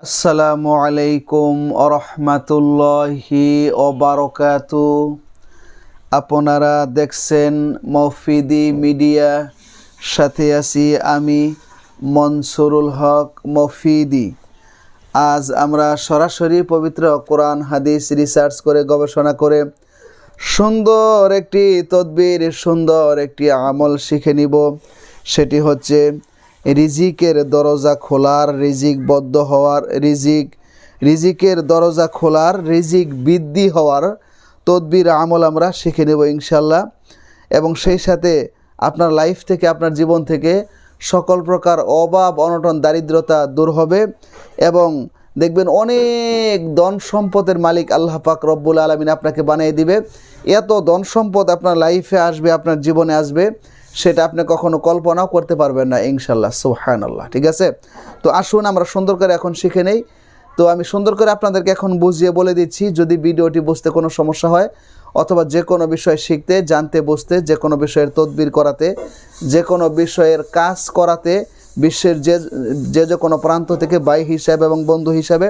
আসসালামু আলাইকুম আরহামাতুল্লাহি ওবারাকাতু। আপনারা দেখছেন মফিদি মিডিয়া, সাথে আছি আমি মনসুরুল হক মফিদি। আজ আমরা সরাসরি পবিত্র কোরআন হাদিস রিসার্চ করে গবেষণা করে সুন্দর একটি তদবির, সুন্দর একটি আমল শিখে নিব। সেটি হচ্ছে রিজিকের দরজা খোলার, রিজিক বদ্ধ হওয়ার, রিজিকের দরজা খোলার, রিজিক বৃদ্ধি হওয়ার তদবির আমল আমরা শিখে নেব ইনশাল্লাহ। এবং সেই সাথে আপনার লাইফ থেকে, আপনার জীবন থেকে সকল প্রকার অভাব, অনটন, দারিদ্রতা দূর হবে এবং দেখবেন অনেক ধন সম্পদের মালিক আল্লাহ পাক রব্বুল আলামিন আপনাকে বানিয়ে দিবে। এত ধন সম্পদ আপনার লাইফে আসবে, আপনার জীবনে আসবে, সেটা আপনি কখনো কল্পনাও করতে পারবেন না ইনশাল্লাহ। সুবহানাল্লাহ। ঠিক আছে, তো আসুন আমরা সুন্দর করে এখন শিখে নেই। তো আমি সুন্দর করে আপনাদেরকে এখন বুঝিয়ে বলে দিচ্ছি। যদি ভিডিওটি বুঝতে কোনো সমস্যা হয় অথবা যে কোনো বিষয় শিখতে, জানতে, বুঝতে, যে কোনো বিষয়ের তদবির করাতে, যে কোনো বিষয়ের কাজ করাতে, বিশ্বের যে কোনো প্রান্ত থেকে ভাই হিসাবে এবং বন্ধু হিসাবে,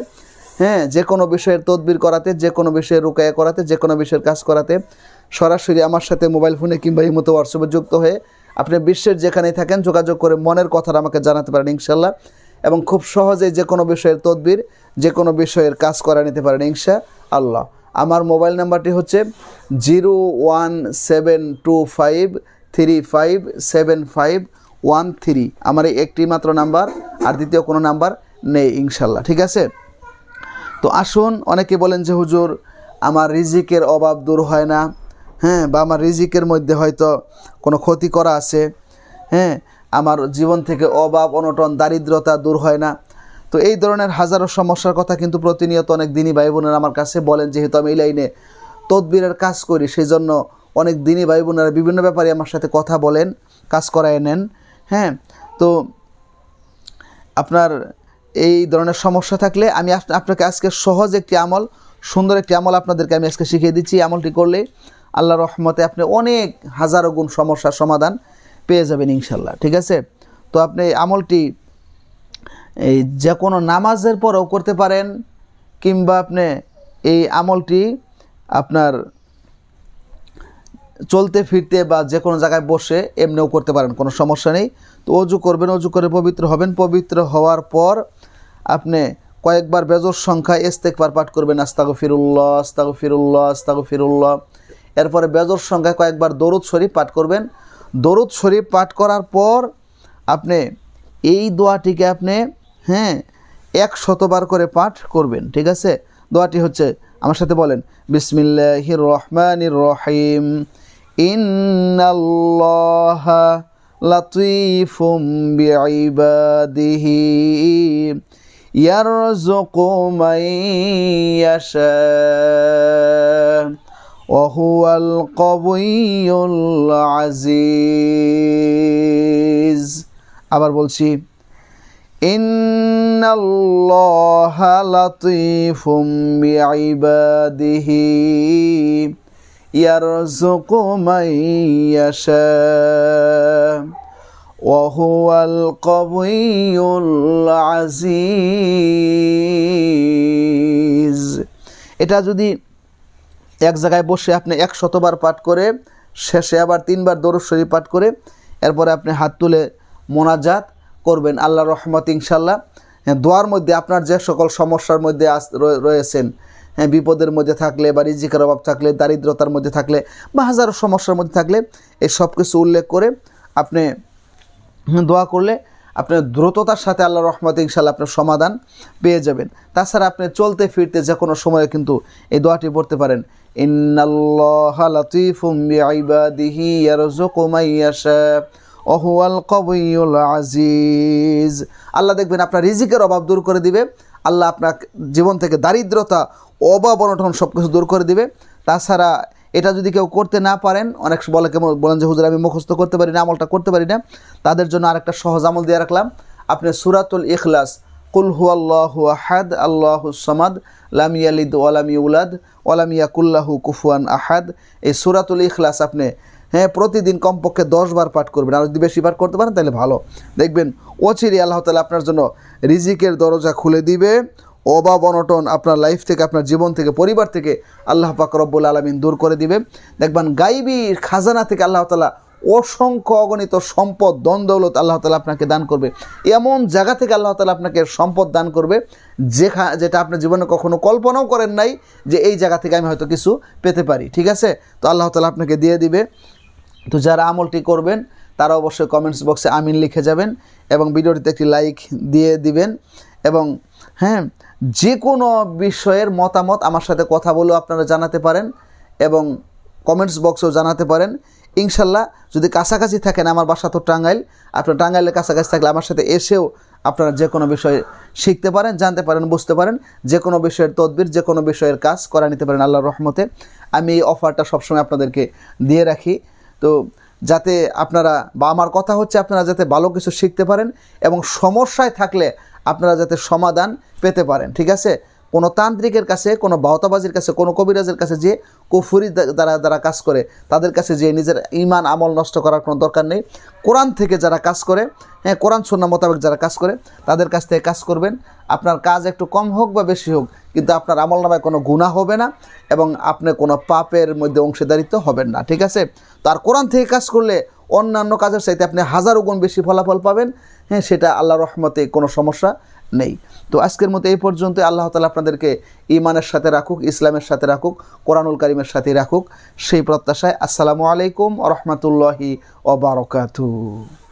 যে কোনো বিষয়ের তদবির করাতে, যে কোনো বিষয়ের রুকায়া করাতে, যে কোনো বিষয়ের কাজ করাতে সরাসরি আমার সাথে মোবাইল ফোনে কিংবা এই মতো হোয়াটসঅ্যাপে যুক্ত হয়ে আপনি বিশ্বের যেখানেই থাকেন যোগাযোগ করে মনের কথাটা আমাকে জানাতে পারেন ইনশাল্লাহ। এবং খুব সহজেই যে কোনো বিষয়ের তদবির, যে কোনো বিষয়ের কাজ করা নিতে পারেন ইনশাআল্লাহ। আমার মোবাইল নাম্বারটি হচ্ছে 01725357513। আমার এই একটি মাত্র নাম্বার, আর দ্বিতীয় কোনো নাম্বার নেই ইনশাল্লাহ। ঠিক আছে, তো আসুন। অনেকে বলেন যে হুজুর আমার রিজিকের অভাব দূর হয় না, বা আমার রিজিকের মধ্যে হয়তো কোনো ক্ষতি করা আছে, আমার জীবন থেকে অভাব, অনটন, দারিদ্রতা দূর হয় না। তো এই ধরনের হাজারো সমস্যার কথা কিন্তু প্রতিনিয়ত অনেক দিনী ভাই বোনেরা আমার কাছে বলেন। যেহেতু আমি এই লাইনে তদবিরের কাজ করি, সেই জন্য অনেক দিনী ভাই বোনেরা বিভিন্ন ব্যাপারে আমার সাথে কথা বলেন, কাজ করায় নেন। তো আপনার এই ধরনের সমস্যা থাকলে আমি আপনাকে আজকে সহজ একটি আমল, সুন্দর একটি আমল আপনাদেরকে আমি আজকে শিখিয়ে দিচ্ছি। আমলটি করলে আল্লাহর রহমতে আপনি অনেক হাজারো গুণ সমস্যার সমাধান পেয়ে যাবেন ইনশাল্লাহ। ঠিক আছে, তো আপনি আমলটি এই যে কোনো নামাজের পরেও করতে পারেন, কিংবা আপনি এই আমলটি আপনার চলতে ফিরতে বা যে কোনো জায়গায় বসে এমনিও করতে পারেন, কোনো সমস্যা নেই। তো অজু করবেন, অজু করে পবিত্র হবেন। পবিত্র হওয়ার পর আপনি কয়েকবার বেজোর সংখ্যায় ইস্তেগফার পাঠ করবেন, আস্তাগফিরুল্লাহ আস্তাগফিরুল্লাহ আস্তাগফিরুল্লাহ। এরপরে বেজোর সংখ্যায় কয়েকবার দরুদ শরীফ পাঠ করবেন। দরুদ শরীফ পাঠ করার পর আপনি এই দোয়াটিকে আপনি 100 বার করে পাঠ করবেন। ঠিক আছে, দোয়াটি হচ্ছে, আমার সাথে বলেন, বিসমিল্লাহির রহমানির রহিম, ইন্নাল্লাহা লাতীফুম বিইবাদিহি ইয়ারযুকু মান ইয়াশা ওয়া হুয়াল কাবিয়্যুল আজিজ। আবার বলছি, ইন্নাল্লাহা লাতীফুম বিইবাদিহি ইয়ারযুকু মান ইয়াশা ওয়া হুয়াল কাবিয়্যুল আজিজ। এটা যদি এক জায়গায় বসে আপনি 100 বার পাঠ করে শেষে আবার 3 বার দরুদ শরীফ পাঠ করে এরপরে আপনি হাত তুলে মোনাজাত করবেন, আল্লাহর রহমত ইনশাল্লাহ। দোয়ার মধ্যে আপনার যে সকল সমস্যার মধ্যে রয়েছেন, বিপদের মধ্যে থাকলে বা রিজিকের অভাব থাকলে, দারিদ্রতার মধ্যে থাকলে বা হাজারো সমস্যার মধ্যে থাকলে, এই সব কিছু উল্লেখ করে আপনি দোয়া করলে আপনি দ্রুততার সাথে আল্লাহর রহমতে ইনশাল্লাহ আপনার সমাধান পেয়ে যাবেন। তাছাড়া আপনি চলতে ফিরতে যে কোনো সময়ে কিন্তু এই দোয়াটি পড়তে পারেন, ইন্নাল্লাহা লাতীফুম বিইবাদিহি ইয়ারযুকু মান ইয়াশা ওয়া হুয়াল কাবিয়্যুল আজিজ। আল্লাহ দেখবেন আপনার রিজিকের অভাব দূর করে দিবে। আল্লাহ আপনার জীবন থেকে দারিদ্রতা, অভাব, অনটন সব কিছু দূর করে দিবে। তাছাড়া এটা যদি কেউ করতে না পারেন, অনেক বলেন যে হুজুর আমি মুখস্থ করতে পারি না, আমলটা করতে পারি না, তাদের জন্য আরেকটা সহজ আমল দিয়ে রাখলাম। আপনি সূরাতুল ইখলাস, কুল হুয়াল্লাহু আহাদ আল্লাহুস সামাদ লাম ইয়ালিদ ওয়া লাম ইউলাদ ওয়া লাম ইয়াকুল লাহু কুফুয়ান আহাদ, এই সূরাতুল ইখলাস আপনি প্রতিদিন কমপক্ষে 10 বার পাঠ করবেন। আর যদি বেশি পাঠ করতে পারেন তাহলে ভালো, দেখবেন অচিরে আল্লাহ তাআলা আপনার জন্য রিজিকের দরজা খুলে দিবে, অভাব অনটন আপনার লাইফ থেকে, আপনার জীবন থেকে, পরিবার থেকে আল্লাহ পাক রব্বুল আলামিন দূর করে দিবে। দেখবেন গাইবী খাজানা থেকে আল্লাহ তাআলা অসংখ্য অগণিত সম্পদ, ধন দৌলত আল্লাহ তাআলা আপনাকে দান করবে। এমন জায়গা থেকে আল্লাহ তাআলা আপনাকে সম্পদ দান করবে যেটা আপনার জীবনে কখনো কল্পনাও করেন নাই যে এই জায়গা থেকে আমি হয়তো কিছু পেতে পারি। ঠিক আছে, তো আল্লাহ তাআলা আপনাকে দিয়ে দিবে। তো যারা আমলটি করবেন তারা অবশ্যই কমেন্টস বক্সে আমিন লিখে যাবেন এবং ভিডিওটিতে একটি লাইক দিয়ে দিবেন। এবং হ্যাঁ, যে কোনো বিষয়ের মতামত আমার সাথে কথা বলেও আপনারা জানাতে পারেন এবং কমেন্টস বক্সেও জানাতে পারেন। ইনশাল্লাহ যদি কাছাকাছি থাকেন, আমার বাসা তো টাঙ্গাইল, আপনার টাঙ্গাইলের কাছাকাছি থাকলে আমার সাথে এসেও আপনারা যে কোনো বিষয়ে শিখতে পারেন, জানতে পারেন, বুঝতে পারেন। যে কোনো বিষয়ের তদবির, যে কোনো বিষয়ের কাজ করা নিতে পারেন আল্লাহর রহমতে। আমি এই অফারটা সবসময় আপনাদেরকে দিয়ে রাখি, তো যাতে আপনারা, বা আমার কথা হচ্ছে আপনারা যাতে ভালো কিছু শিখতে পারেন এবং সমস্যায় থাকলে আপনারা যাতে সমাধান পেতে পারেন। ঠিক আছে, কোনো তান্ত্রিকের কাছে, কোনো বাহতাবাজির কাছে, কোনো কবিরাজের কাছে যে কুফরি দ্বারা কাজ করে তাদের কাছে যে নিজের ঈমান আমল নষ্ট করার কোনো দরকার নেই। কোরআন থেকে যারা কাজ করে, হ্যাঁ, কোরআন সুন্নাহ মোতাবেক যারা কাজ করে তাদের কাছ থেকে কাজ করবেন। আপনার কাজ একটু কম হোক বা বেশি হোক, কিন্তু আপনার আমল নামায় কোনো গুনাহ হবে না এবং আপনি কোনো পাপের মধ্যে অংশীদারিত্ব হবেন না। ঠিক আছে, তার কোরআন থেকে কাজ করলে অন্যান্য কাজের চাইতে আপনি হাজারো গুণ বেশি ফলাফল পাবেন। হ্যাঁ, সেটা আল্লাহর রহমতে কোনো সমস্যা নেই। তো আজকের মতো এই পর্যন্ত। আল্লাহ তাআলা আপনাদেরকে ঈমানের সাথে রাখুক, ইসলামের সাথে রাখুক, কোরআনুল কারীমের সাথে রাখুক, সেই প্রত্যাশায় আসসালামু আলাইকুম ওয়া রাহমাতুল্লাহি ওয়া বারাকাতুহু।